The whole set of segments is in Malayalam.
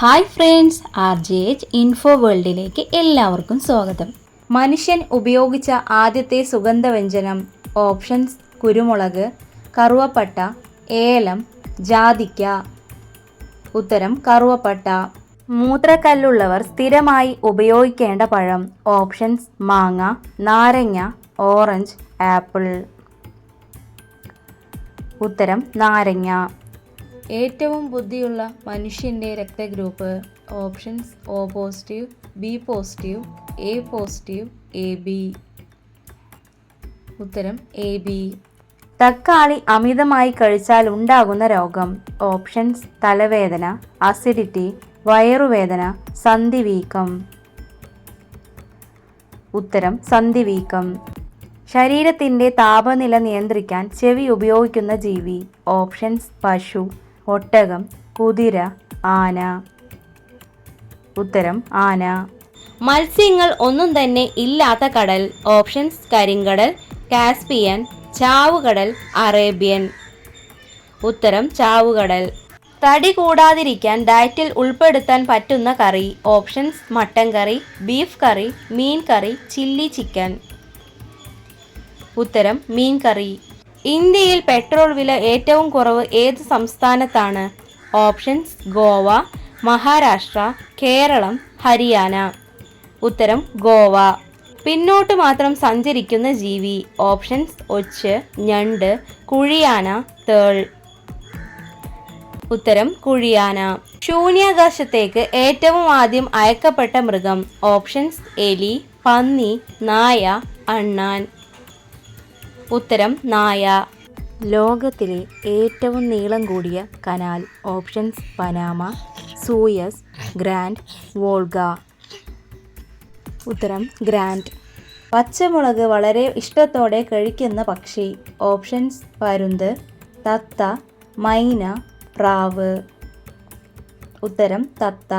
ഹായ് ഫ്രണ്ട്സ്, RJH ഇൻഫോ വേൾഡിലേക്ക് എല്ലാവർക്കും സ്വാഗതം. മനുഷ്യൻ ഉപയോഗിച്ച ആദ്യത്തെ സുഗന്ധവ്യഞ്ജനം. ഓപ്ഷൻസ്: കുരുമുളക്, കറുവപ്പട്ട, ഏലം, ജാതിക്ക. ഉത്തരം: കറുവപ്പട്ട. മൂത്രക്കല്ലുള്ളവർ സ്ഥിരമായി ഉപയോഗിക്കേണ്ട പഴം. ഓപ്ഷൻസ്: മാങ്ങ, നാരങ്ങ, ഓറഞ്ച്, ആപ്പിൾ. ഉത്തരം: നാരങ്ങ. ഏറ്റവും ബുദ്ധിയുള്ള മനുഷ്യൻ്റെ രക്തഗ്രൂപ്പ്. Options: O positive, B positive, A positive, AB. ഉത്തരം: AB. തക്കാളി അമിതമായി കഴിച്ചാൽ ഉണ്ടാകുന്ന രോഗം. ഓപ്ഷൻസ്: തലവേദന, അസിഡിറ്റി, വയറുവേദന, സന്ധിവീക്കം. ഉത്തരം: സന്ധിവീക്കം. ശരീരത്തിൻ്റെ താപനില നിയന്ത്രിക്കാൻ ചെവി ഉപയോഗിക്കുന്ന ജീവി. ഓപ്ഷൻസ്: പശു, ഒട്ടകം, കുതിര, ആന. ഉത്തരം: ആന. മത്സ്യങ്ങൾ ഒന്നും തന്നെ ഇല്ലാത്ത കടൽ. ഓപ്ഷൻസ്: കരിങ്കടൽ, കാസ്പിയൻ, ചാവുകടൽ, അറേബ്യൻ. ഉത്തരം: ചാവുകടൽ. തടി കൂടാതിരിക്കാൻ ഡയറ്റിൽ ഉൾപ്പെടുത്താൻ പറ്റുന്ന കറി. ഓപ്ഷൻസ്: മട്ടൻ കറി, ബീഫ് കറി, മീൻ കറി, ചില്ലി ചിക്കൻ. ഉത്തരം: മീൻ കറി. ഇന്ത്യയിൽ പെട്രോൾ വില ഏറ്റവും കുറവ് ഏത് സംസ്ഥാനത്താണ്? ഓപ്ഷൻസ്: ഗോവ, മഹാരാഷ്ട്ര, കേരളം, ഹരിയാന. ഉത്തരം: ഗോവ. പിന്നോട്ട് മാത്രം സഞ്ചരിക്കുന്ന ജീവി. ഓപ്ഷൻസ്: ഒച്ച്, ഞണ്ട്, കുഴിയാന, തേൾ. ഉത്തരം: കുഴിയാന. ശൂന്യാകാശത്തേക്ക് ഏറ്റവും ആദ്യം അയക്കപ്പെട്ട മൃഗം. ഓപ്ഷൻസ്: എലി, പന്നി, നായ, അണ്ണാൻ. ഉത്തരം: നായ. ലോകത്തിലെ ഏറ്റവും നീളം കൂടിയ canal. Options: Panama, Suez, grand, Volga. ഉത്തരം: ഗ്രാൻഡ്. പച്ചമുളക് വളരെ ഇഷ്ടത്തോടെ കഴിക്കുന്ന പക്ഷി. ഓപ്ഷൻസ്: പരുന്ത്, തത്ത, മൈന, പ്രാവ്. ഉത്തരം: തത്ത.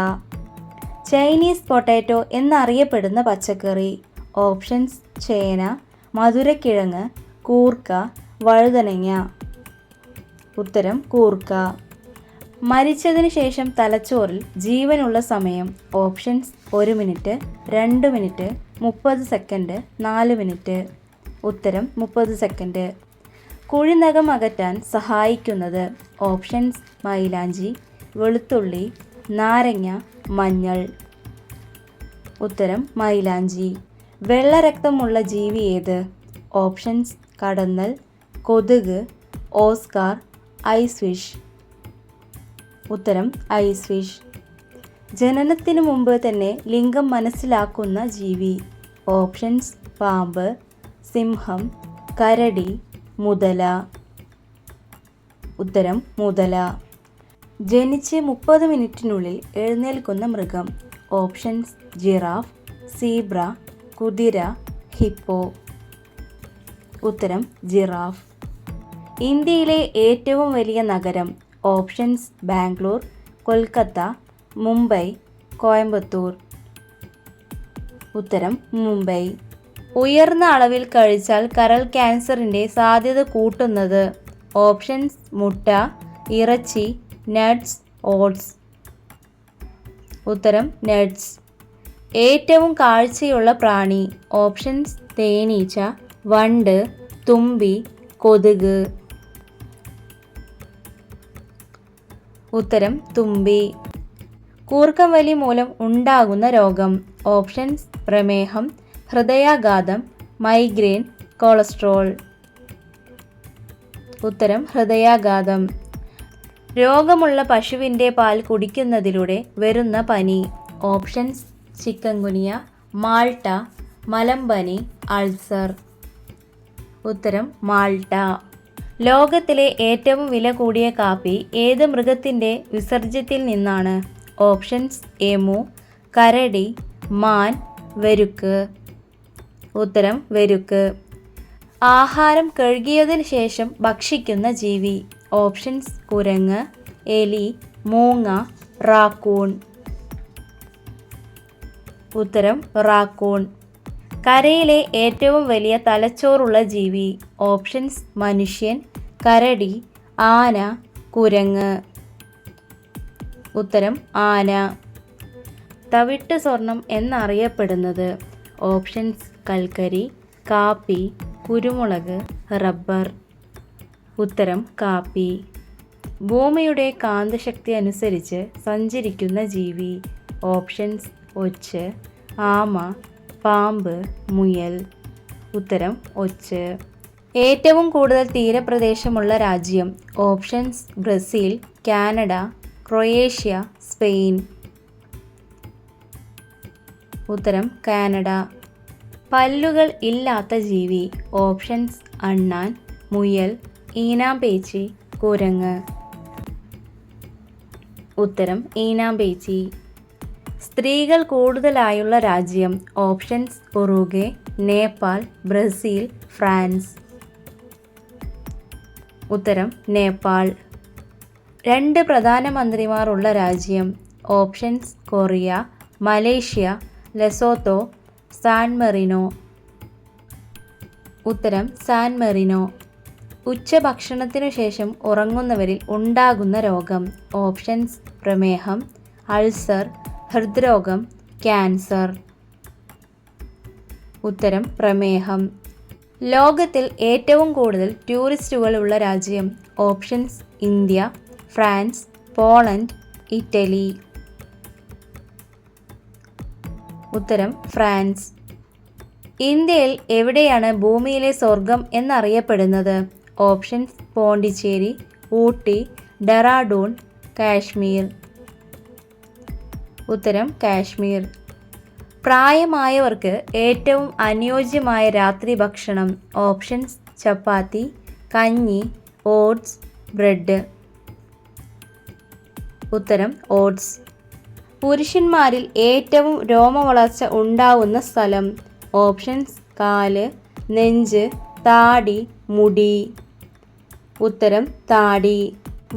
ചൈനീസ് പൊട്ടാറ്റോ എന്നറിയപ്പെടുന്ന പച്ചക്കറി. ഓപ്ഷൻസ്: ചേന, മധുരക്കിഴങ്ങ്, കൂർക്ക, വഴുതനങ്ങ. ഉത്തരം: കൂർക്ക. മരിച്ചതിന് ശേഷം തലച്ചോറിൽ ജീവനുള്ള സമയം. Options: 1 minute, 2 minute, 30 second, 4 minute. ഉത്തരം: 30 സെക്കൻഡ്. കുഴിനകം അകറ്റാൻ സഹായിക്കുന്നത്. ഓപ്ഷൻസ്: മൈലാഞ്ചി, വെളുത്തുള്ളി, നാരങ്ങ, മഞ്ഞൾ. ഉത്തരം: മൈലാഞ്ചി. വെള്ളരക്തമുള്ള ജീവി ഏത്? ഓപ്ഷൻസ്: കടന്നൽ, കൊതുക്, ഓസ്കാർ, ഐസ് ഫിഷ്. ഉത്തരം: ഐസ് ഫിഷ്. ജനനത്തിനു മുമ്പ് തന്നെ ലിംഗം മനസ്സിലാക്കുന്ന ജീവി. ഓപ്ഷൻസ്: പാമ്പ്, സിംഹം, കരടി, മുതല. ഉത്തരം: മുതല. ജനിച്ച് 30 മിനിറ്റിനുള്ളിൽ എഴുന്നേൽക്കുന്ന മൃഗം. ഓപ്ഷൻസ്: ജിറാഫ്, സീബ്ര, കുതിര, ഹിപ്പോ. ഉത്തരം: ജിറാഫ്. ഇന്ത്യയിലെ ഏറ്റവും വലിയ നഗരം. ഓപ്ഷൻസ്: ബാംഗ്ലൂർ, കൊൽക്കത്ത, മുംബൈ, കോയമ്പത്തൂർ. ഉത്തരം: മുംബൈ. ഉയർന്ന അളവിൽ കഴിച്ചാൽ കരൾ ക്യാൻസറിൻ്റെ സാധ്യത കൂട്ടുന്നത്. ഓപ്ഷൻസ്: മുട്ട, ഇറച്ചി, നട്ട്സ്, ഓട്സ്. ഉത്തരം: നട്ട്സ്. ഏറ്റവും കാഴ്ചയുള്ള പ്രാണി. ഓപ്ഷൻസ്: തേനീച്ച, വണ്ട്, തുമ്പി, കൊതുക്. ഉത്തരം: തുമ്പി. കൂർക്കംവലി മൂലം ഉണ്ടാകുന്ന രോഗം. ഓപ്ഷൻസ്: പ്രമേഹം, ഹൃദയാഘാതം, മൈഗ്രെയിൻ, കൊളസ്ട്രോൾ. ഉത്തരം: ഹൃദയാഘാതം. രോഗമുള്ള പശുവിൻ്റെ പാൽ കുടിക്കുന്നതിലൂടെ വരുന്ന പനി. ഓപ്ഷൻസ്: ചിക്കൻഗുനിയ, മാൾട്ട, മലമ്പനി, അൾസർ. ഉത്തരം: മാൾട്ട. ലോകത്തിലെ ഏറ്റവും വില കൂടിയ കാപ്പി ഏത് മൃഗത്തിൻ്റെ വിസർജ്യത്തിൽ നിന്നാണ്? ഓപ്ഷൻസ്: എമു, കരടി, മാൻ, വെരുക്ക്. ഉത്തരം: വെരുക്ക്. ആഹാരം കഴുകിയതിനു ശേഷം ഭക്ഷിക്കുന്ന ജീവി. ഓപ്ഷൻസ്: കുരങ്ങ്, എലി, മൂങ്ങ, റാക്കൂൺ. ഉത്തരം: റാക്കൂൺ. കരയിലെ ഏറ്റവും വലിയ തലച്ചോറുള്ള ജീവി. ഓപ്ഷൻസ്: മനുഷ്യൻ, കരടി, ആന, കുരങ്ങ്. ഉത്തരം ആന. തവിട്ട് സ്വർണം എന്നറിയപ്പെടുന്നത്. ഓപ്ഷൻസ് കൽക്കരി, കാപ്പി, കുരുമുളക്, റബ്ബർ. ഉത്തരം കാപ്പി. ഭൂമിയുടെ കാന്തശക്തി അനുസരിച്ച് സഞ്ചരിക്കുന്ന ജീവി. ഓപ്ഷൻസ് ഒച്ച്, ആമ, പാമ്പ്, മുയൽ. ഉത്തരം ഒച്ച്. ഏറ്റവും കൂടുതൽ തീരപ്രദേശമുള്ള രാജ്യം. Options Brazil, Canada, Croatia, Spain. ഉത്തരം കാനഡ. പല്ലുകൾ ഇല്ലാത്ത ജീവി. ഓപ്ഷൻസ് അണ്ണാൻ, മുയൽ, ഈനാമ്പേച്ചി, കുരങ്ങ്. ഉത്തരം ഈനാമ്പേച്ചി. സ്ത്രീകൾ കൂടുതലായുള്ള രാജ്യം. Options Uruguay, Nepal, Brazil, France. ഉത്തരം നേപ്പാൾ. 2 പ്രധാനമന്ത്രിമാർ ഉള്ള രാജ്യം. Options Korea, Malaysia, Lesotho, San merino. ഉത്തരം സാൻ മെറിനോ. ഉച്ചഭക്ഷണത്തിനു ശേഷം ഉറങ്ങുന്നവരിൽ ഉണ്ടാകുന്ന രോഗം. ഓപ്ഷൻസ് പ്രമേഹം, അൾസർ, ഹൃദ്രോഗം, ക്യാൻസർ. ഉത്തരം പ്രമേഹം. ലോകത്തിൽ ഏറ്റവും കൂടുതൽ ടൂറിസ്റ്റുകൾ ഉള്ള രാജ്യം. Options India, France, Poland, Italy. ഉത്തരം ഫ്രാൻസ്. ഇന്ത്യയിൽ എവിടെയാണ് ഭൂമിയിലെ സ്വർഗം എന്നറിയപ്പെടുന്നത്? ഓപ്ഷൻസ് പോണ്ടിച്ചേരി, ഊട്ടി, ഡെറാഡൂൺ, കാശ്മീർ. ഉത്തരം കാശ്മീർ. പ്രായമായവർക്ക് ഏറ്റവും അനുയോജ്യമായ രാത്രി ഭക്ഷണം. ഓപ്ഷൻസ് ചപ്പാത്തി, കഞ്ഞി, ഓട്സ്, ബ്രെഡ്. ഉത്തരം ഓട്സ്. പുരുഷന്മാരിൽ ഏറ്റവും രോമവളർച്ച ഉണ്ടാവുന്ന സ്ഥലം. ഓപ്ഷൻസ് കാല്, നെഞ്ച്, താടി, മുടി. ഉത്തരം താടി.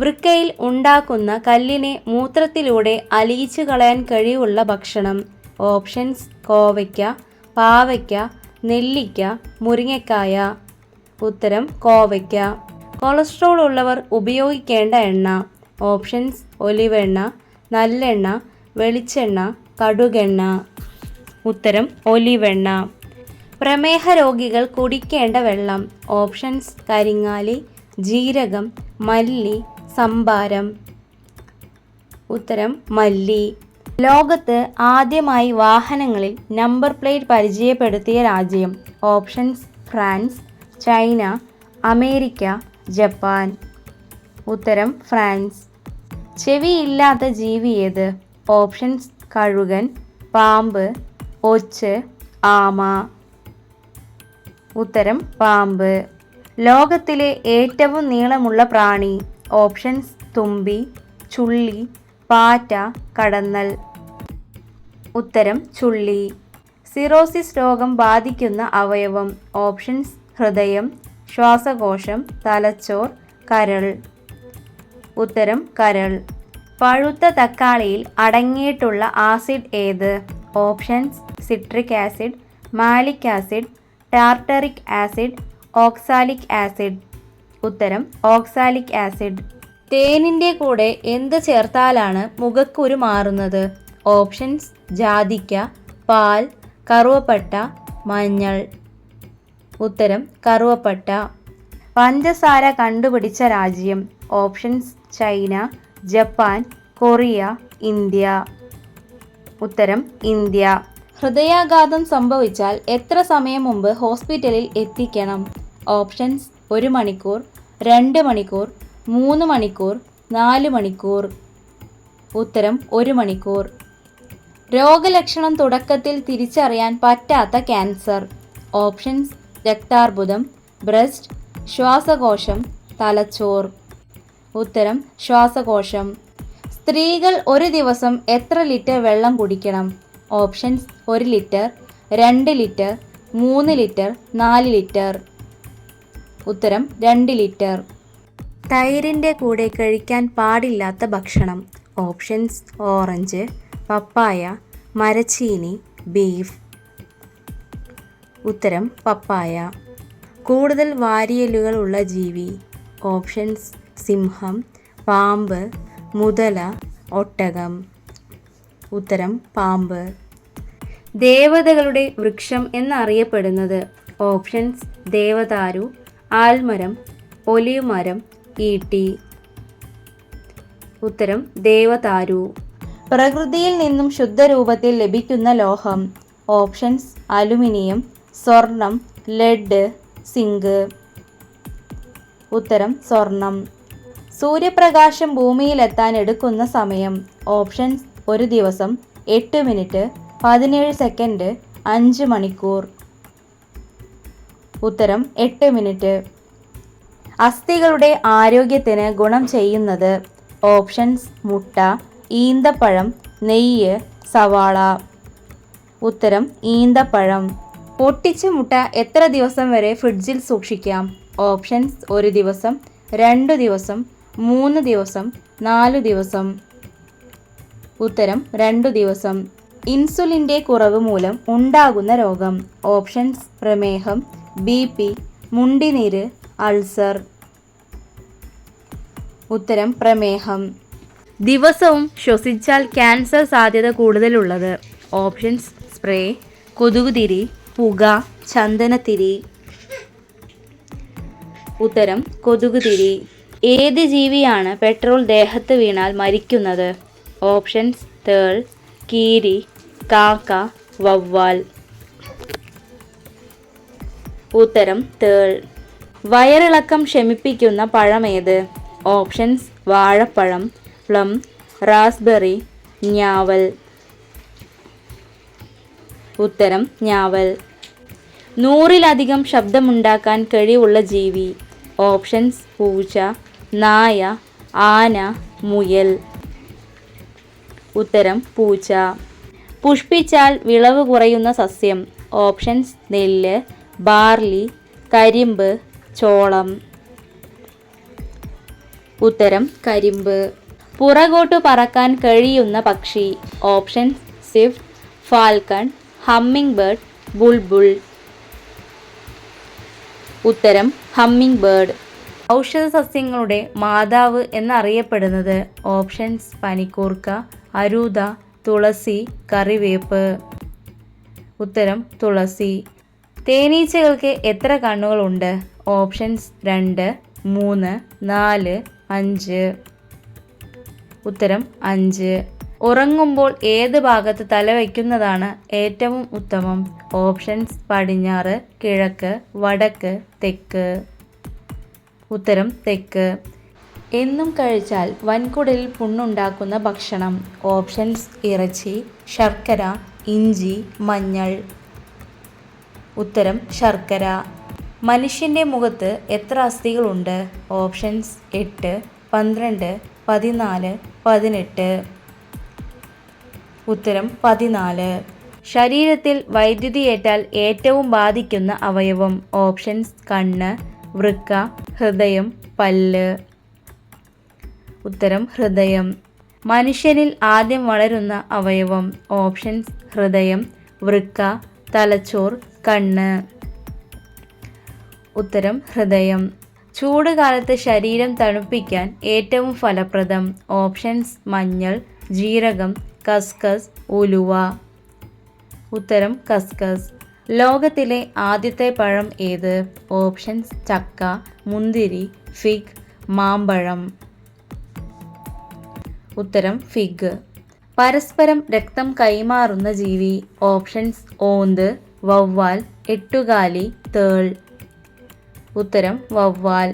വൃക്കയിൽ ഉണ്ടാക്കുന്ന കല്ലിനെ മൂത്രത്തിലൂടെ അലിയിച്ചു കളയാൻ കഴിവുള്ള ഭക്ഷണം. ഓപ്ഷൻസ് കോവയ്ക്ക, പാവയ്ക്ക, നെല്ലിക്ക, മുരിങ്ങക്കായ. ഉത്തരം കോവയ്ക്ക. കൊളസ്ട്രോൾ ഉള്ളവർ ഉപയോഗിക്കേണ്ട എണ്ണ. ഓപ്ഷൻസ് ഒലിവെണ്ണ, നല്ലെണ്ണ, വെളിച്ചെണ്ണ, കടുകെണ്ണ. ഉത്തരം ഒലിവെണ്ണ. പ്രമേഹ രോഗികൾ കുടിക്കേണ്ട വെള്ളം. ഓപ്ഷൻസ് കരിങ്ങാലി, ജീരകം, മല്ലി, സംഭാരം. ഉത്തരം മല്ലി. ലോകത്ത് ആദ്യമായി വാഹനങ്ങളിൽ നമ്പർ പ്ലേറ്റ് പരിചയപ്പെടുത്തിയ രാജ്യം. Options France, China, America, Japan. ഉത്തരം ഫ്രാൻസ്. ചെവിയില്ലാത്ത ജീവി ഏത്? ഓപ്ഷൻസ് കഴുകൻ, പാമ്പ്, ഒച്ച്, ആമ. ഉത്തരം പാമ്പ്. ലോകത്തിലെ ഏറ്റവും നീളമുള്ള പ്രാണി. ഓപ്ഷൻസ് തുമ്പി, ചുള്ളി, പാറ്റ, കടന്നൽ. ഉത്തരം ചുള്ളി. സിറോസിസ് രോഗം ബാധിക്കുന്ന അവയവം. ഓപ്ഷൻസ് ഹൃദയം, ശ്വാസകോശം, തലച്ചോർ, കരൾ. ഉത്തരം കരൾ. പഴുത്ത തക്കാളിയിൽ അടങ്ങിയിട്ടുള്ള ആസിഡ് ഏത്? Options citric acid, malic acid, tartaric acid, oxalic acid. ഉത്തരം ഓക്സാലിക് ആസിഡ്. തേനിൻ്റെ കൂടെ എന്ത് ചേർത്താലാണ് മുഖക്കുരു മാറുന്നത്? ഓപ്ഷൻസ് ജാതിക്ക, പാൽ, കറുവപ്പട്ട, മഞ്ഞൾ. ഉത്തരം കറുവപ്പട്ട. പഞ്ചസാര കണ്ടുപിടിച്ച രാജ്യം. Options China, Japan, Korea, India. ഉത്തരം ഇന്ത്യ. ഹൃദയാഘാതം സംഭവിച്ചാൽ എത്ര സമയം മുമ്പ് ഹോസ്പിറ്റലിൽ എത്തിക്കണം? ഓപ്ഷൻസ് 1 മണിക്കൂർ, 2 മണിക്കൂർ, 3 മണിക്കൂർ, 4 മണിക്കൂർ. ഉത്തരം 1 മണിക്കൂർ. രോഗലക്ഷണം തുടക്കത്തിൽ തിരിച്ചറിയാൻ പറ്റാത്ത ക്യാൻസർ. ഓപ്ഷൻസ് രക്താർബുദം, ബ്രസ്റ്റ്, ശ്വാസകോശം, തലച്ചോർ. ഉത്തരം ശ്വാസകോശം. സ്ത്രീകൾ ഒരു ദിവസം എത്ര ലിറ്റർ വെള്ളം കുടിക്കണം? Options 1 litre, 2 litre, 3 litre, 4 litre. ഉത്തരം 2 ലിറ്റർ. തൈരിൻ്റെ കൂടെ കഴിക്കാൻ പാടില്ലാത്ത ഭക്ഷണം. ഓപ്ഷൻസ് ഓറഞ്ച്, പപ്പായ, മരച്ചീനി, ബീഫ്. ഉത്തരം പപ്പായ. കൂടുതൽ വാരിയെല്ലുകൾ ഉള്ള ജീവി. ഓപ്ഷൻസ് സിംഹം, പാമ്പ്, മുതല, ഒട്ടകം. ഉത്തരം പാമ്പ്. ദേവതകളുടെ വൃക്ഷം എന്നറിയപ്പെടുന്നത്? ഓപ്ഷൻസ്: ദേവദാരു, ആൽമരം, ഒലിവ് മരം, ഈട്ടി. ഉത്തരം ദേവദാരു. പ്രകൃതിയിൽ നിന്നും ശുദ്ധരൂപത്തിൽ ലഭിക്കുന്ന ലോഹം? ഓപ്ഷൻസ്: അലുമിനിയം, സ്വർണം, ലെഡ്, സിങ്ക്. ഉത്തരം സ്വർണം. സൂര്യപ്രകാശം ഭൂമിയിലെത്താൻ എടുക്കുന്ന സമയം? ഓപ്ഷൻസ്: 1 ദിവസം, 8 മിനിറ്റ്, 17 സെക്കൻഡ്, 5 മണിക്കൂർ. ഉത്തരം 8 മിനിറ്റ്. അസ്ഥികളുടെ ആരോഗ്യത്തിന് ഗുണം ചെയ്യുന്നത്? ഓപ്ഷൻസ്: മുട്ട, ഈന്തപ്പഴം, നെയ്യ്, സവാള. ഉത്തരം ഈന്തപ്പഴം. പൊട്ടിച്ച മുട്ട എത്ര ദിവസം വരെ ഫ്രിഡ്ജിൽ സൂക്ഷിക്കാം? ഓപ്ഷൻസ്: 1 ദിവസം, 2 ദിവസം, 3 ദിവസം, 4 ദിവസം. ഉത്തരം 2 ദിവസം. ഇൻസുലിൻ്റെ കുറവ് മൂലം ഉണ്ടാകുന്ന രോഗം? ഓപ്ഷൻസ്: പ്രമേഹം, BP, മുണ്ടിനീര്, അൾസർ. ഉത്തരം പ്രമേഹം. ദിവസവും ശ്വസിച്ചാൽ ക്യാൻസർ സാധ്യത കൂടുതലുള്ളത്? ഓപ്ഷൻസ്: സ്പ്രേ, കൊതുകുതിരി, പുക, ചന്ദനത്തിരി. ഉത്തരം കൊതുകുതിരി. ഏത് ജീവിയാണ് പെട്രോൾ ദേഹത്ത് വീണാൽ മരിക്കുന്നത്? ഓപ്ഷൻസ്: തേൾ, കീരി, കാക്ക, വവ്വാൽ. ഉത്തരം തേൾ. വയറിളക്കം ശമിപ്പിക്കുന്ന പഴമേത്? ഓപ്ഷൻസ്: വാഴപ്പഴം, പ്ലം, റാസ്ബെറി, ഞാവൽ. ഉത്തരം ഞാവൽ. 100-ലധികം ശബ്ദമുണ്ടാക്കാൻ കഴിവുള്ള ജീവി? ഓപ്ഷൻസ്: പൂച്ച, നായ, ആന, മുയൽ. ഉത്തരം പൂച്ച. പുഷ്പിച്ചാൽ വിളവ് കുറയുന്ന സസ്യം? ഓപ്ഷൻസ്: നെല്ല്, ബാർലി, കരിമ്പ്, ചോളം. ഉത്തരം കരിമ്പ്. പുറകോട്ട് പറക്കാൻ കഴിയുന്ന പക്ഷി? Options: Swift, falcon, humming bird, Bulbul. ഉത്തരം ഹമ്മിങ് ബേർഡ്. ഔഷധ സസ്യങ്ങളുടെ മാതാവ് എന്നറിയപ്പെടുന്നത്? ഓപ്ഷൻസ്: പനിക്കൂർക്ക, അരൂത, തുളസി, കറിവേപ്പ്. ഉത്തരം തുളസി. തേനീച്ചകൾക്ക് എത്ര കണ്ണുകളുണ്ട്? ഓപ്ഷൻസ്: 2, 3, 4, 5. ഉത്തരം 5. ഉറങ്ങുമ്പോൾ ഏത് ഭാഗത്ത് തല വയ്ക്കുന്നതാണ് ഏറ്റവും ഉത്തമം? ഓപ്ഷൻസ്: പടിഞ്ഞാറ്, കിഴക്ക്, വടക്ക്, തെക്ക്. ഉത്തരം തെക്ക്. എന്നും കഴിച്ചാൽ വൻകുടലിൽ പുണ്ണുണ്ടാക്കുന്ന ഭക്ഷണം? ഓപ്ഷൻസ്: ഇറച്ചി, ശർക്കര, ഇഞ്ചി, മഞ്ഞൾ. ഉത്തരം ശർക്കര. മനുഷ്യൻ്റെ മുഖത്ത് എത്ര അസ്ഥികളുണ്ട്? ഓപ്ഷൻസ്: 8, 12, 14, 18. ഉത്തരം 14. ശരീരത്തിൽ വൈദ്യുതിയേറ്റാൽ ഏറ്റവും ബാധിക്കുന്ന അവയവം? ഓപ്ഷൻസ്: കണ്ണ്, വൃക്ക, ഹൃദയം, പല്ല്. ഉത്തരം ഹൃദയം. മനുഷ്യനിൽ ആദ്യം വളരുന്ന അവയവം? ഓപ്ഷൻസ്: ഹൃദയം, വൃക്ക, തലച്ചോർ, കണ്ണ്. ഉത്തരം ഹൃദയം. ചൂട് കാലത്ത് ശരീരം തണുപ്പിക്കാൻ ഏറ്റവും ഫലപ്രദം? ഓപ്ഷൻസ്: മഞ്ഞൾ, ജീരകം, കസ്കസ്, ഉലുവ. ഉത്തരം കസ്കസ്. ലോകത്തിലെ ആദ്യത്തെ പഴം ഏത്? ഓപ്ഷൻസ്: ചക്ക, മുന്തിരി, ഫിഗ്, മാമ്പഴം. ഉത്തരം ഫിഗ്. പരസ്പരം രക്തം കൈമാറുന്ന ജീവി? ഓപ്ഷൻസ്: ഓന്ത്, വവ്വാൽ, എട്ടുകാലി, തേൾ. ഉത്തരം വവ്വാൽ.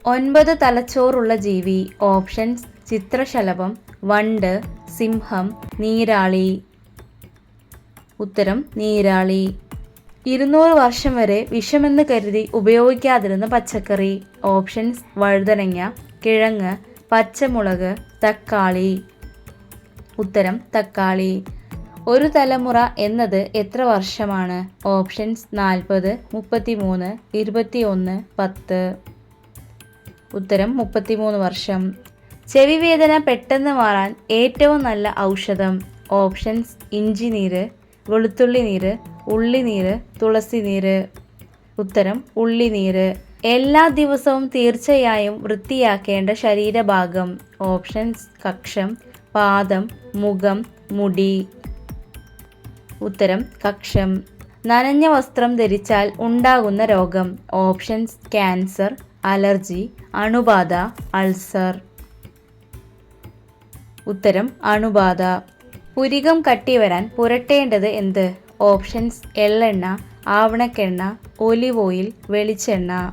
9 തലച്ചോറുള്ള ജീവി? ഓപ്ഷൻസ്: ചിത്രശലഭം, വണ്ട്, സിംഹം, നീരാളി. ഉത്തരം നീരാളി. 200 വർഷം വരെ വിഷമെന്ന് കരുതി ഉപയോഗിക്കാതിരുന്ന പച്ചക്കറി? ഓപ്ഷൻസ്: വഴുതനങ്ങ, കിഴങ്ങ്, പച്ചമുളക്, തക്കാളി. ഉത്തരം തക്കാളി. ഒരു തലമുറ എന്നത് എത്ര വർഷമാണ്? ഓപ്ഷൻസ്: 40, 33, 21, 10. ഉത്തരം 33 വർഷം. ചെവിവേദന പെട്ടെന്ന് മാറാൻ ഏറ്റവും നല്ല ഔഷധം? ഓപ്ഷൻസ്: ഇഞ്ചിനീര്, വെളുത്തുള്ളി നീര്, ഉള്ളിനീര്, തുളസിനീര്. ഉത്തരം ഉള്ളിനീര്. എല്ലാ ദിവസവും തീർച്ചയായും വൃത്തിയാക്കേണ്ട ശരീരഭാഗം? ഓപ്ഷൻസ്: കക്ഷം, പാദം, മുഖം, മുടി. ഉത്തരം കക്ഷം. നനഞ്ഞ വസ്ത്രം ധരിച്ചാൽ ഉണ്ടാകുന്ന രോഗം. ഓപ്ഷൻസ് ക്യാൻസർ, അലർജി, അണുബാധ, അൾസർ. ഉത്തരം അണുബാധ. പുരികം കട്ടി വരാൻ പുരട്ടേണ്ടത് എന്ത്? ഓപ്ഷൻസ് എള്ളെണ്ണ, ആവണക്കെണ്ണ, ഒലിവ് ഓയിൽ, വെളിച്ചെണ്ണ.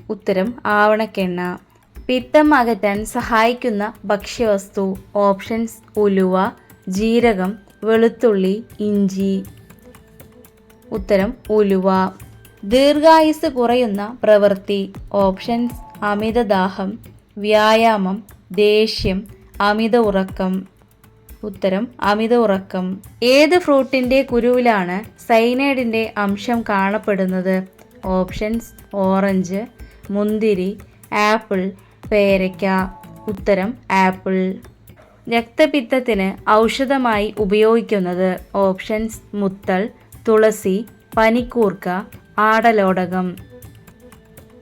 ഉത്തരം ആവണക്കെണ്ണ. പിത്തം അകറ്റാൻ സഹായിക്കുന്ന ഭക്ഷ്യവസ്തു. ഓപ്ഷൻസ് ഉലുവ, ജീരകം, വെളുത്തുള്ളി, ഇഞ്ചി. ഉത്തരം ഉലുവ. ദീർഘായുസ് കുറയുന്ന പ്രവൃത്തി. ഓപ്ഷൻസ് അമിതദാഹം, വ്യായാമം, ദേഷ്യം, അമിത ഉറക്കം. ഉത്തരം അമിത ഉറക്കം. ഏത് ഫ്രൂട്ടിൻ്റെ കുരുവിലാണ് സൈനൈഡിൻ്റെ അംശം കാണപ്പെടുന്നത്? ഓപ്ഷൻസ് ഓറഞ്ച്, മുന്തിരി, ആപ്പിൾ, പേരയ്ക്ക. ഉത്തരം ആപ്പിൾ. രക്തപിത്തത്തിന് ഔഷധമായി ഉപയോഗിക്കുന്നത്. ഓപ്ഷൻസ് മുത്തൾ, തുളസി, പനിക്കൂർക്ക, ആടലോടകം.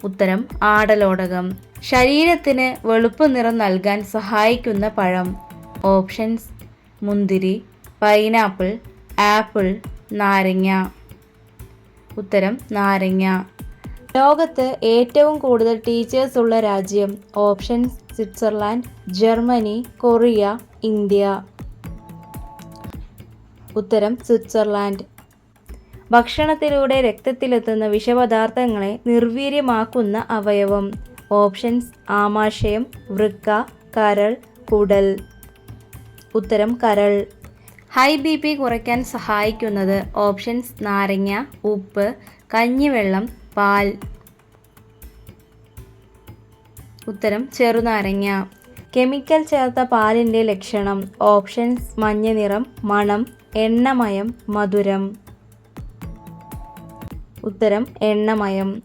ഉത്തരം ആടലോടകം. ശരീരത്തിന് വെളുപ്പ് നിറം നൽകാൻ സഹായിക്കുന്ന പഴം. ഓപ്ഷൻസ് മുന്തിരി, പൈനാപ്പിൾ, ആപ്പിൾ, നാരങ്ങ. ഉത്തരം നാരങ്ങ. ലോകത്ത് ഏറ്റവും കൂടുതൽ ടീച്ചേഴ്സ് ഉള്ള രാജ്യം. Options Switzerland, Germany, Korea, India. ഉത്തരം സ്വിറ്റ്സർലാൻഡ്. ഭക്ഷണത്തിലൂടെ രക്തത്തിലെത്തുന്ന വിഷപദാർത്ഥങ്ങളെ നിർവീര്യമാക്കുന്ന അവയവം. ഓപ്ഷൻസ് ആമാശയം, വൃക്ക, കരൾ, കുടൽ. ഉത്തരം കരൾ. ഹൈ BP കുറയ്ക്കാൻ സഹായിക്കുന്നത്. ഓപ്ഷൻസ് നാരങ്ങ, ഉപ്പ്, കഞ്ഞിവെള്ളം, പാൽ. ഉത്തരം ചെറുനാരങ്ങ. കെമിക്കൽ ചേർത്ത പാലിൻ്റെ ലക്ഷണം. ഓപ്ഷൻസ് മഞ്ഞ നിറം, മണം, എണ്ണമയം, മധുരം. ഉത്തരം എണ്ണമയം.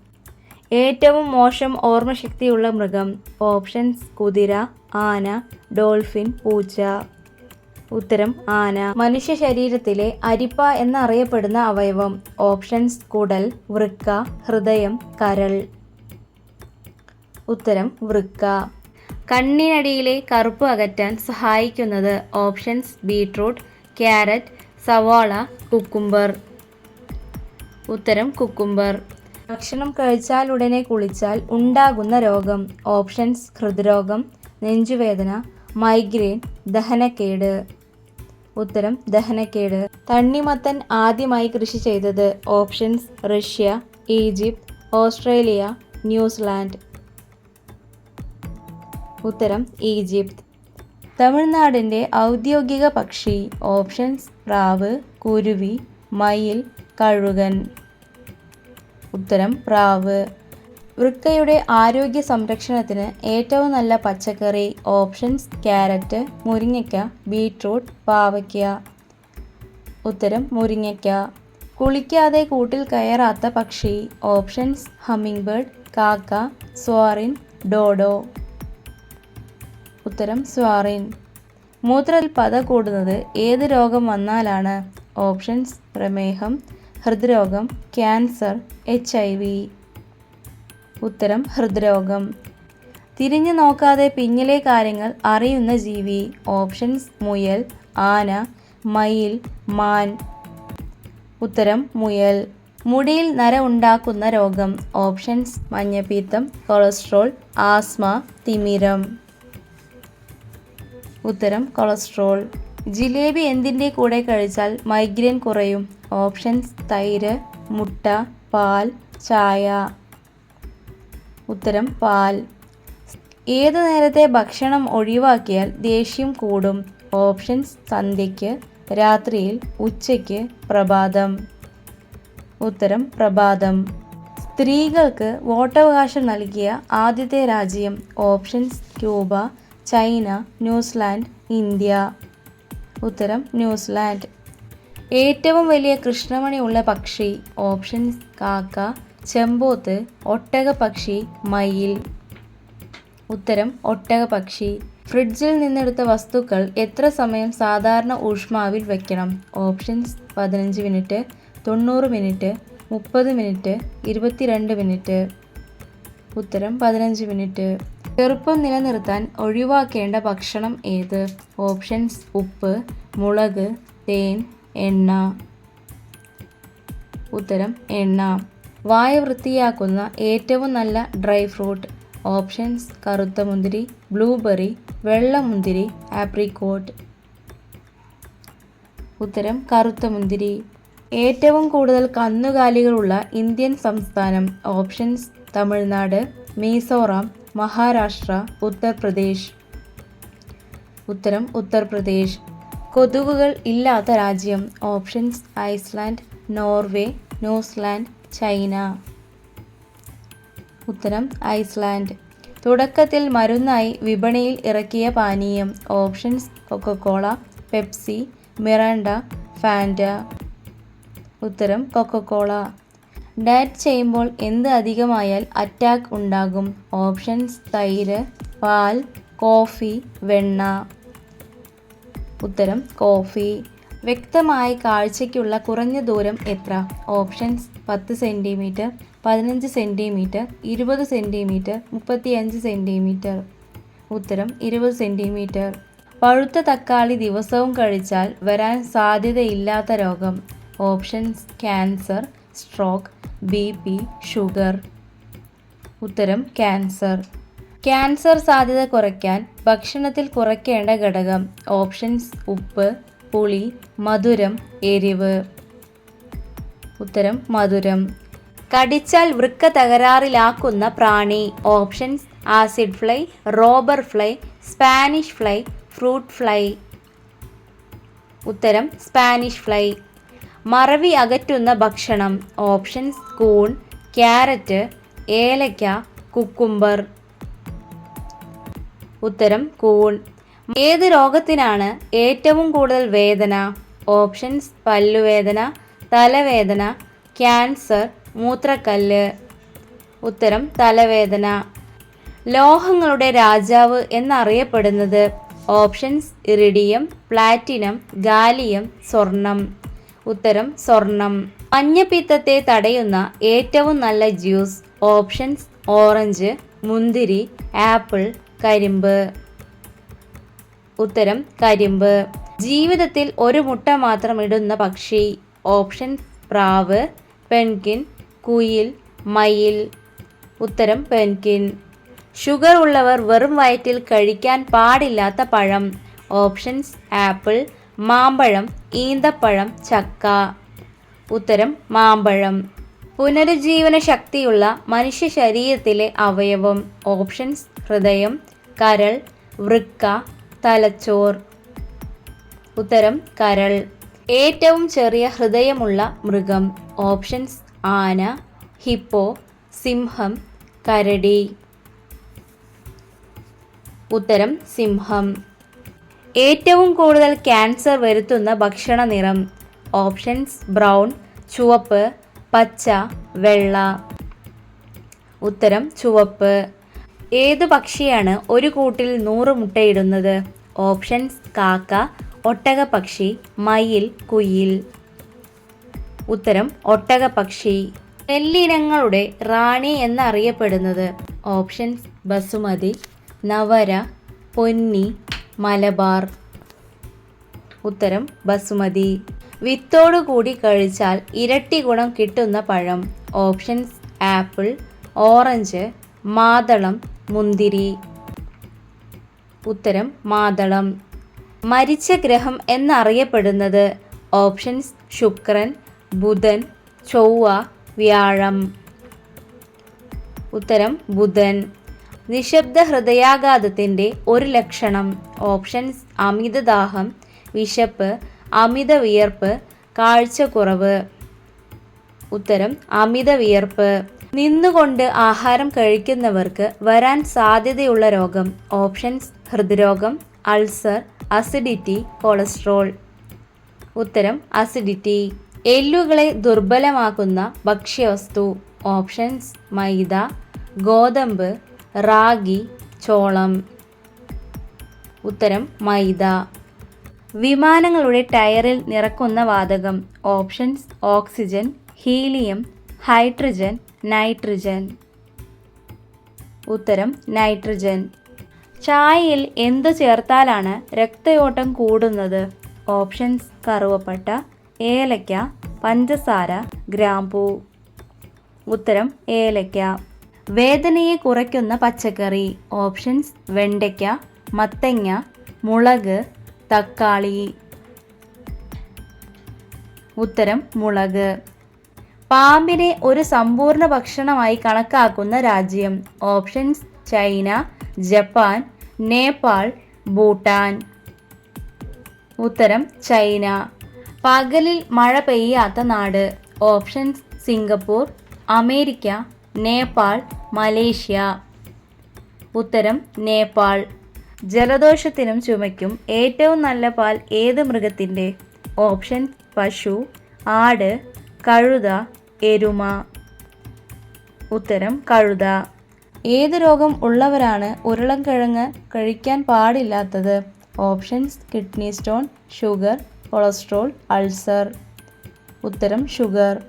ഏറ്റവും മോശം ഓർമ്മശക്തിയുള്ള മൃഗം. ഓപ്ഷൻസ് കുതിര, ആന, ഡോൾഫിൻ, പൂച്ച. ഉത്തരം ആന. മനുഷ്യ ശരീരത്തിലെ അരിപ്പ എന്നറിയപ്പെടുന്ന അവയവം. ഓപ്ഷൻസ് കുടൽ, വൃക്ക, ഹൃദയം, കരൾ. ഉത്തരം വൃക്ക. കണ്ണിനടിയിലെ കറുപ്പ് അകറ്റാൻ സഹായിക്കുന്നത്. ഓപ്ഷൻസ് ബീട്രൂട്ട്, ക്യാരറ്റ്, സവാള, കുക്കുംബർ. ഉത്തരം കുക്കുംബർ. ഭക്ഷണം കഴിച്ചാലുടനെ കുളിച്ചാൽ ഉണ്ടാകുന്ന രോഗം. ഓപ്ഷൻസ് ഹൃദ്രോഗം, നെഞ്ചുവേദന, മൈഗ്രെയിൻ, ദഹനക്കേട്. ഉത്തരം ദഹനക്കേട്. തണ്ണിമത്തൻ ആദ്യമായി കൃഷി ചെയ്തത്. Options Russia, Egypt, Australia, New Zealand. ഉത്തരം ഈജിപ്ത്. തമിഴ്നാടിൻ്റെ ഔദ്യോഗിക പക്ഷി. ഓപ്ഷൻസ് പ്രാവ്, കുരുവി, മയിൽ, കഴുകൻ. ഉത്തരം പ്രാവ്. വൃക്കയുടെ ആരോഗ്യ സംരക്ഷണത്തിന് ഏറ്റവും നല്ല പച്ചക്കറി. ഓപ്ഷൻസ് ക്യാരറ്റ്, മുരിങ്ങയ്ക്ക, ബീട്രൂട്ട്, പാവയ്ക്ക. ഉത്തരം മുരിങ്ങയ്ക്ക. കുളിക്കാതെ കൂട്ടിൽ കയറാത്ത പക്ഷി. ഓപ്ഷൻസ് ഹമ്മിങ് ബേർഡ്, കാക്ക, സ്വാറിൻ, ഡോഡോ. ഉത്തരം സ്വാറിൻ. മൂത്രത്തിൽ പത കൂടുന്നത് ഏത് രോഗം വന്നാലാണ്? ഓപ്ഷൻസ് പ്രമേഹം, ഹൃദ്രോഗം, ക്യാൻസർ, HIV. ഉത്തരം ഹൃദ്രോഗം. തിരിഞ്ഞു നോക്കാതെ പിന്നിലെ കാര്യങ്ങൾ അറിയുന്ന ജീവി. ഓപ്ഷൻസ് മുയൽ, ആന, മയിൽ, മാൻ. ഉത്തരം മുയൽ. മുടിയിൽ നര ഉണ്ടാക്കുന്ന രോഗം. ഓപ്ഷൻസ് മഞ്ഞപ്പിത്തം, കൊളസ്ട്രോൾ, ആസ്മ, തിമിരം. ഉത്തരം കൊളസ്ട്രോൾ. ജിലേബി എന്തിൻ്റെ കൂടെ കഴിച്ചാൽ മൈഗ്രെയിൻ കുറയും? ഓപ്ഷൻസ് തൈര്, മുട്ട, പാൽ, ചായ. ഉത്തരം പാൽ. ഏതു നേരത്തെ ഭക്ഷണം ഒഴിവാക്കിയാൽ ദേഷ്യം കൂടും? ഓപ്ഷൻസ് സന്ധ്യയ്ക്ക്, രാത്രിയിൽ, ഉച്ചയ്ക്ക്, പ്രഭാതം. ഉത്തരം പ്രഭാതം. സ്ത്രീകൾക്ക് വോട്ടവകാശം നൽകിയ ആദ്യത്തെ രാജ്യം. Options Cuba, China, New Zealand, India. ഉത്തരം ന്യൂസിലാൻഡ്. ഏറ്റവും വലിയ കൃഷ്ണമണി ഉള്ള പക്ഷി. ഓപ്ഷൻസ് കാക്ക, ചെമ്പോത്ത്, ഒട്ടകപ്പക്ഷി, മയിൽ. ഉത്തരം ഒട്ടകപ്പക്ഷി. ഫ്രിഡ്ജിൽ നിന്നെടുത്ത വസ്തുക്കൾ എത്ര സമയം സാധാരണ ഊഷ്മാവിൽ വയ്ക്കണം? Options 15 minute, 90 minute, 30 minute, 22 minute. ഉത്തരം 15 മിനിറ്റ്. ചെറുപ്പം നിലനിർത്താൻ ഒഴിവാക്കേണ്ട ഭക്ഷണം ഏത്? ഓപ്ഷൻസ്: ഉപ്പ്, മുളക്, തേൻ, എണ്ണ. ഉത്തരം: എണ്ണ. വായ വൃത്തിയാക്കുന്ന ഏറ്റവും നല്ല ഡ്രൈ ഫ്രൂട്ട്. ഓപ്ഷൻസ്: കറുത്ത മുന്തിരി, ബ്ലൂബെറി, വെള്ളമുന്തിരി, ആപ്രിക്കോട്ട്. ഉത്തരം: കറുത്ത മുന്തിരി. ഏറ്റവും കൂടുതൽ കന്നുകാലികളുള്ള ഇന്ത്യൻ സംസ്ഥാനം. ഓപ്ഷൻസ്: തമിഴ്നാട്, മിസോറാം, മഹാരാഷ്ട്ര, ഉത്തർപ്രദേശ്. ഉത്തരം: ഉത്തർപ്രദേശ്. കൊതുകുകൾ ഇല്ലാത്ത രാജ്യം. Options: Iceland, Norway, New Zealand, China. ഉത്തരം: ഐസ്ലാൻഡ്. തുടക്കത്തിൽ മരുന്നായി വിപണിയിൽ ഇറക്കിയ പാനീയം. Options: Coca Cola, Pepsi, Miranda, Fanta. ഉത്തരം: കൊക്കോകോള. ഡയറ്റ് ചെയ്യുമ്പോൾ എന്ത് അധികമായാൽ അറ്റാക്ക് ഉണ്ടാകും? ഓപ്ഷൻസ്: തൈര്, പാൽ, കോഫി, വെണ്ണ. ഉത്തരം: കോഫി. വ്യക്തമായ കാഴ്ചയ്ക്കുള്ള കുറഞ്ഞ ദൂരം എത്ര? Options: 10 centimetre, 15 centimetre, 20 centimetre, 35 centimetre. ഉത്തരം: 20 സെൻറ്റിമീറ്റർ. പഴുത്ത തക്കാളി ദിവസവും കഴിച്ചാൽ വരാൻ സാധ്യതയില്ലാത്ത രോഗം. Options: cancer, stroke, BP, sugar. ഉത്തരം: ക്യാൻസർ. ക്യാൻസർ സാധ്യത കുറയ്ക്കാൻ ഭക്ഷണത്തിൽ കുറയ്ക്കേണ്ട ഘടകം. ഓപ്ഷൻസ്: ഉപ്പ്, പുളി, മധുരം, എരിവ്. ഉത്തരം: മധുരം. കടിച്ചാൽ വൃക്ക തകരാറിലാക്കുന്ന പ്രാണി. Options: acid fly, robber fly, Spanish fly, fruit fly. ഉത്തരം: സ്പാനിഷ് ഫ്ലൈ. മറവി അകറ്റുന്ന ഭക്ഷണം. ഓപ്ഷൻസ്: കൂൺ, ക്യാരറ്റ്, ഏലക്ക, കുക്കുംബർ. ഉത്തരം: കൂൺ. ഏത് രോഗത്തിനാണ് ഏറ്റവും കൂടുതൽ വേദന? ഓപ്ഷൻസ്: പല്ലുവേദന, തലവേദന, ക്യാൻസർ, മൂത്രക്കല്ല്. ഉത്തരം: തലവേദന. ലോഹങ്ങളുടെ രാജാവ് എന്നറിയപ്പെടുന്നത്. ഓപ്ഷൻസ്: ഇറിഡിയം, പ്ലാറ്റിനം, ഗാലിയം, സ്വർണം. ഉത്തരം: സ്വർണം. മഞ്ഞപ്പിത്തത്തെ തടയുന്ന ഏറ്റവും നല്ല ജ്യൂസ്. ഓപ്ഷൻസ്: ഓറഞ്ച്, മുന്തിരി, ആപ്പിൾ, കരിമ്പ്. ഉത്തരം: കരിമ്പ്. ജീവിതത്തിൽ ഒരു മുട്ട മാത്രം ഇടുന്ന പക്ഷി. ഓപ്ഷൻസ്: പ്രാവ്, പെൻഗ്വിൻ, കുയിൽ, മയിൽ. ഉത്തരം: പെൻഗ്വിൻ. ഷുഗർ ഉള്ളവർ വെറും വയറ്റിൽ കഴിക്കാൻ പാടില്ലാത്ത പഴം. ഓപ്ഷൻസ്: ആപ്പിൾ, മാമ്പഴം, ഈന്തപ്പഴം, ചക്ക. ഉത്തരം: മാമ്പഴം. പുനരുജ്ജീവന ശക്തിയുള്ള മനുഷ്യ ശരീരത്തിലെ അവയവം. ഓപ്ഷൻസ്: ഹൃദയം, കരൾ, വൃക്ക, തലച്ചോർ. ഉത്തരം: കരൾ. ഏറ്റവും ചെറിയ ഹൃദയമുള്ള മൃഗം. ഓപ്ഷൻസ്: ആന, ഹിപ്പോ, സിംഹം, കരടി. ഉത്തരം: സിംഹം. ഏറ്റവും കൂടുതൽ ക്യാൻസർ വരുത്തുന്ന ഭക്ഷണ നിറം. ഓപ്ഷൻസ്: ബ്രൗൺ, ചുവപ്പ്, പച്ച, വെള്ള. ഉത്തരം: ചുവപ്പ്. ഏത് പക്ഷിയാണ് ഒരു കൂട്ടിൽ 100 മുട്ടയിടുന്നത്? ഓപ്ഷൻസ്: കാക്ക, ഒട്ടകപ്പക്ഷി, മയിൽ, കുയിൽ. ഉത്തരം: ഒട്ടകപ്പക്ഷി. നെല്ലിനങ്ങളുടെ റാണി എന്നറിയപ്പെടുന്നത്. ഓപ്ഷൻസ്: ബസുമതി, നവര, പൊന്നി, മലബാർ. ഉത്തരം: ബസുമതി. വിത്തോടുകൂടി കഴിച്ചാൽ ഇരട്ടി ഗുണം കിട്ടുന്ന പഴം. ഓപ്ഷൻസ്: ആപ്പിൾ, ഓറഞ്ച്, മാതളം, മുന്തിരി. ഉത്തരം: മാതളം. മരിച്ച ഗ്രഹം എന്നറിയപ്പെടുന്നത്. ഓപ്ഷൻസ്: ശുക്രൻ, ബുധൻ, ചൊവ്വ, വ്യാഴം. ഉത്തരം: ബുധൻ. നിശബ്ദ ഹൃദയാഘാതത്തിൻ്റെ ഒരു ലക്ഷണം. ഓപ്ഷൻസ്: അമിതദാഹം, വിശപ്പ്, അമിത വിയർപ്പ്, കാഴ്ചക്കുറവ്. ഉത്തരം: അമിത വിയർപ്പ്. നിന്നുകൊണ്ട് ആഹാരം കഴിക്കുന്നവർക്ക് വരാൻ സാധ്യതയുള്ള രോഗം. ഓപ്ഷൻസ്: ഹൃദ്രോഗം, അൾസർ, അസിഡിറ്റി, കൊളസ്ട്രോൾ. ഉത്തരം: അസിഡിറ്റി. എല്ലുകളെ ദുർബലമാക്കുന്ന ഭക്ഷ്യവസ്തു. ഓപ്ഷൻസ്: മൈദ, ഗോതമ്പ്, റാഗി, ചോളം. ഉത്തരം: മൈദ. വിമാനങ്ങളുടെ ടയറിൽ നിറക്കുന്ന വാതകം. Options: oxygen, helium, hydrogen, nitrogen. ഉത്തരം നൈട്രജൻ. ചായയിൽ എന്തു ചേർത്താലാണ് രക്തയോട്ടം കൂടുന്നത്? ഓപ്ഷൻസ് കറുവപ്പട്ട, ഏലക്ക, പഞ്ചസാര, ഗ്രാമ്പൂ. ഉത്തരം ഏലക്ക. വേദനയെ കുറയ്ക്കുന്ന പച്ചക്കറി. ഓപ്ഷൻസ് വെണ്ടയ്ക്ക, മത്തങ്ങ, മുളക്, തക്കാളി. ഉത്തരം മുളക്. പാമ്പിനെ ഒരു സമ്പൂർണ്ണ ഭക്ഷണമായി കണക്കാക്കുന്ന രാജ്യം. Options China, Japan, Nepal, Bhutan. ഉത്തരം ചൈന. പകലിൽ മഴ പെയ്യാത്ത നാട്. Options Singapore, America, Nepal, Malaysia. ഉത്തരം നേപ്പാൾ. ജലദോഷത്തിനും ചുമയ്ക്കും ഏറ്റവും നല്ല പാൽ ഏത് മൃഗത്തിൻ്റെ? ഓപ്ഷൻസ് പശു, ആട്, കഴുത, എരുമ. ഉത്തരം കഴുത. ഏത് രോഗം ഉള്ളവരാണ് ഉരുളൻകിഴങ്ങ് കഴിക്കാൻ പാടില്ലാത്തത്? Options kidney stone, sugar, cholesterol, ulcer. ഉത്തരം ഷുഗർ.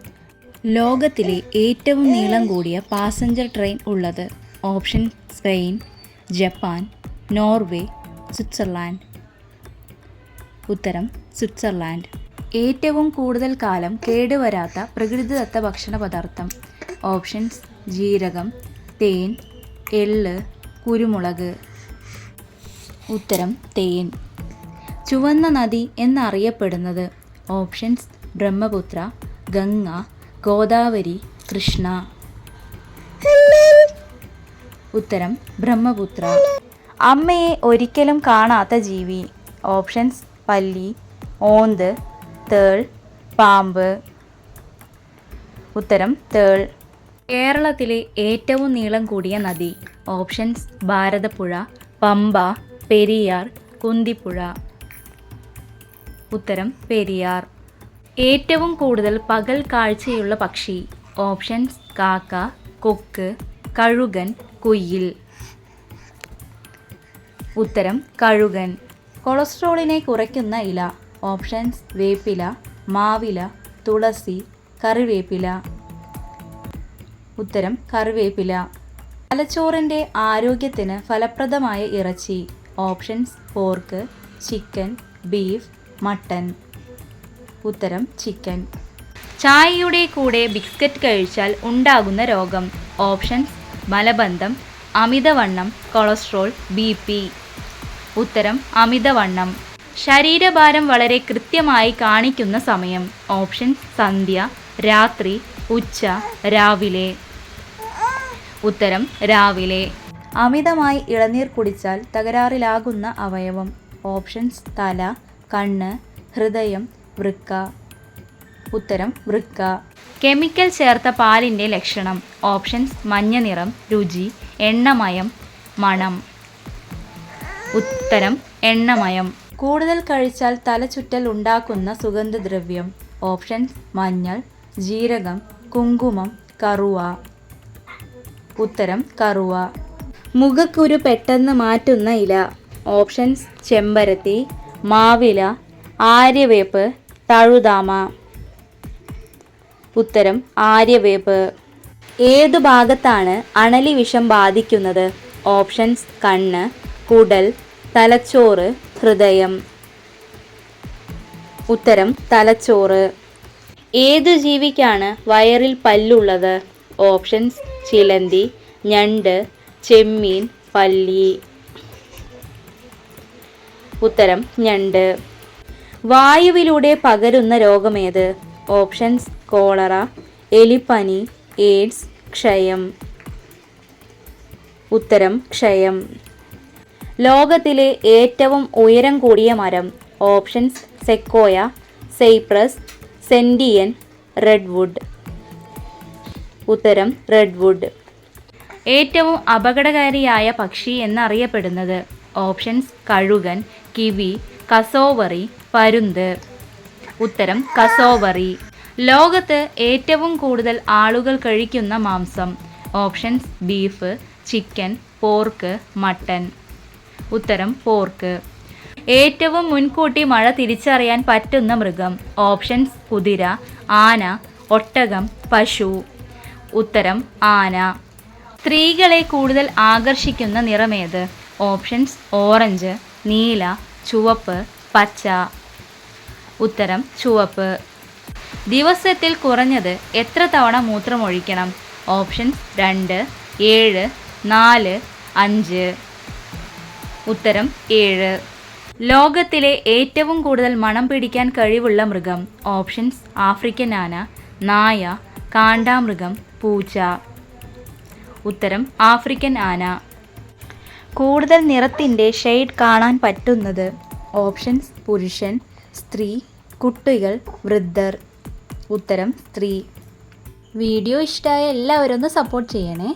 ലോകത്തിലെ ഏറ്റവും നീളം കൂടിയ പാസഞ്ചർ ട്രെയിൻ ഉള്ളത്? Option Spain, Japan, Norway, Switzerland. ഉത്തരം സ്വിറ്റ്സർലാൻഡ്. ഏറ്റവും കൂടുതൽ കാലം കേടുവരാത്ത പ്രകൃതിദത്ത ഭക്ഷണ പദാർത്ഥം? ഓപ്ഷൻസ് ജീരകം, തേൻ, എള്ള്, കുരുമുളക്. ഉത്തരം തേൻ. ചുവന്ന നദി എന്നറിയപ്പെടുന്നത്? ഓപ്ഷൻസ് ബ്രഹ്മപുത്ര, ഗംഗ, ഗോദാവരി, കൃഷ്ണ. ഉത്തരം ബ്രഹ്മപുത്ര. അമ്മയെ ഒരിക്കലും കാണാത്ത ജീവി? ഓപ്ഷൻസ് പല്ലി, ഓന്ത്, തേൾ, പാമ്പ്. ഉത്തരം തേൾ. കേരളത്തിലെ ഏറ്റവും നീളം കൂടിയ നദി? ഓപ്ഷൻസ് ഭാരതപ്പുഴ, പമ്പ, പെരിയാർ, കുന്തിപ്പുഴ. ഉത്തരം പെരിയാർ. ഏറ്റവും കൂടുതൽ പകൽ കാഴ്ചയുള്ള പക്ഷി? ഓപ്ഷൻസ് കാക്ക, കൊക്ക്, കഴുകൻ, കുയിൽ. ഉത്തരം കഴുകൻ. കൊളസ്ട്രോളിനെ കുറയ്ക്കുന്ന ഇല? ഓപ്ഷൻസ് വേപ്പില, മാവില, തുളസി, കറിവേപ്പില. ഉത്തരം കറിവേപ്പില. തലച്ചോറിൻ്റെ ആരോഗ്യത്തിന് ഫലപ്രദമായ ഇറച്ചി? Options pork, chicken, beef, mutton. ഉത്തരം ചിക്കൻ. ചായയുടെ കൂടെ ബിസ്ക്കറ്റ് കഴിച്ചാൽ ഉണ്ടാകുന്ന രോഗം? ഓപ്ഷൻസ് മലബന്ധം, അമിതവണ്ണം, കൊളസ്ട്രോൾ, BP. ഉത്തരം അമിതവണ്ണം. ശരീരഭാരം വളരെ കൃത്യമായി കാണിക്കുന്ന സമയം? ഓപ്ഷൻസ് സന്ധ്യ, രാത്രി, ഉച്ച, രാവിലെ. ഉത്തരം രാവിലെ. അമിതമായി ഇളനീർ കുടിച്ചാൽ തകരാറിലാകുന്ന അവയവം? ഓപ്ഷൻസ് തല, കണ്ണ്, ഹൃദയം, വൃക്ക. ഉത്തരം വൃക്ക. കെമിക്കൽ ചേർത്ത പാലിൻ്റെ ലക്ഷണം? ഓപ്ഷൻസ് മഞ്ഞ നിറം, രുചി, എണ്ണമയം, മണം. ഉത്തരം എണ്ണമയം. കൂടുതൽ കഴിച്ചാൽ തലചുറ്റൽ ഉണ്ടാക്കുന്ന സുഗന്ധദ്രവ്യം? ഓപ്ഷൻസ് മഞ്ഞൾ, ജീരകം, കുങ്കുമം, കറുവ. ഉത്തരം കറുവ. മുഖക്കുരു പെട്ടെന്ന് മാറ്റുന്ന ഇല? ഓപ്ഷൻസ് ചെമ്പരത്തി, മാവില, ആര്യവേപ്പ്, തഴുതാമ. ഉത്തരം ആര്യവേപ്പ്. ഏതു ഭാഗത്താണ് അണലി വിഷം ബാധിക്കുന്നത്? ഓപ്ഷൻസ് കണ്ണ്, കുടൽ, തലച്ചോറ്, ഹൃദയം. ഉത്തരം തലച്ചോറ്. ഏതു ജീവിക്കാണ് വയറിൽ പല്ലുള്ളത്? ഓപ്ഷൻസ് ചിലന്തി, ഞണ്ട്, ചെമ്മീൻ, പല്ലി. ഉത്തരം ഞണ്ട്. വായുവിലൂടെ പകരുന്ന രോഗമേത്? ഓപ്ഷൻസ് കോളറ, എലിപ്പനി, എയ്ഡ്സ്, ക്ഷയം. ഉത്തരം ക്ഷയം. ലോകത്തിലെ ഏറ്റവും ഉയരം കൂടിയ മരം? ഓപ്ഷൻസ് സെക്കോയ, സൈപ്രസ്, സെൻഡിയൻ, റെഡ്വുഡ്. ഉത്തരം റെഡ്വുഡ്. ഏറ്റവും അപകടകാരിയായ പക്ഷി എന്നറിയപ്പെടുന്നത്? ഓപ്ഷൻസ് കഴുകൻ, കിവി, കസോവറി, പരുന്ത്. ഉത്തരം കസോവറി. ലോകത്ത് ഏറ്റവും കൂടുതൽ ആളുകൾ കഴിക്കുന്ന മാംസം? Options beef, chicken, pork, mutton. ഉത്തരം പോർക്ക്. ഏറ്റവും മുൻകൂട്ടി മഴ തിരിച്ചറിയാൻ പറ്റുന്ന മൃഗം? ഓപ്ഷൻസ് കുതിര, ആന, ഒട്ടകം, പശു. ഉത്തരം ആന. സ്ത്രീകളെ കൂടുതൽ ആകർഷിക്കുന്ന നിറമേത്? ഓപ്ഷൻസ് ഓറഞ്ച്, നീല, ചുവപ്പ്, പച്ച. ഉത്തരം ചുവപ്പ്. ദിവസത്തിൽ കുറഞ്ഞത് എത്ര തവണ മൂത്രമൊഴിക്കണം? ഓപ്ഷൻസ് 2, 7, 4, 5. ഉത്തരം 7. ലോകത്തിലെ ഏറ്റവും കൂടുതൽ മണം പിടിക്കാൻ കഴിവുള്ള മൃഗം? ഓപ്ഷൻസ് ആഫ്രിക്കൻ ആന, നായ, കാണ്ടാമൃഗം, പൂച്ച. ഉത്തരം ആഫ്രിക്കൻ ആന. കൂടുതൽ നിറത്തിൻ്റെ ഷെയ്ഡ് കാണാൻ പറ്റുന്നത്? ഓപ്ഷൻസ് പുരുഷൻ, സ്ത്രീ, കുട്ടികൾ, വൃദ്ധർ. ഉത്തരം സ്ത്രീ. വീഡിയോ ഇഷ്ടമായ എല്ലാവരും ഒന്ന് സപ്പോർട്ട് ചെയ്യണേ.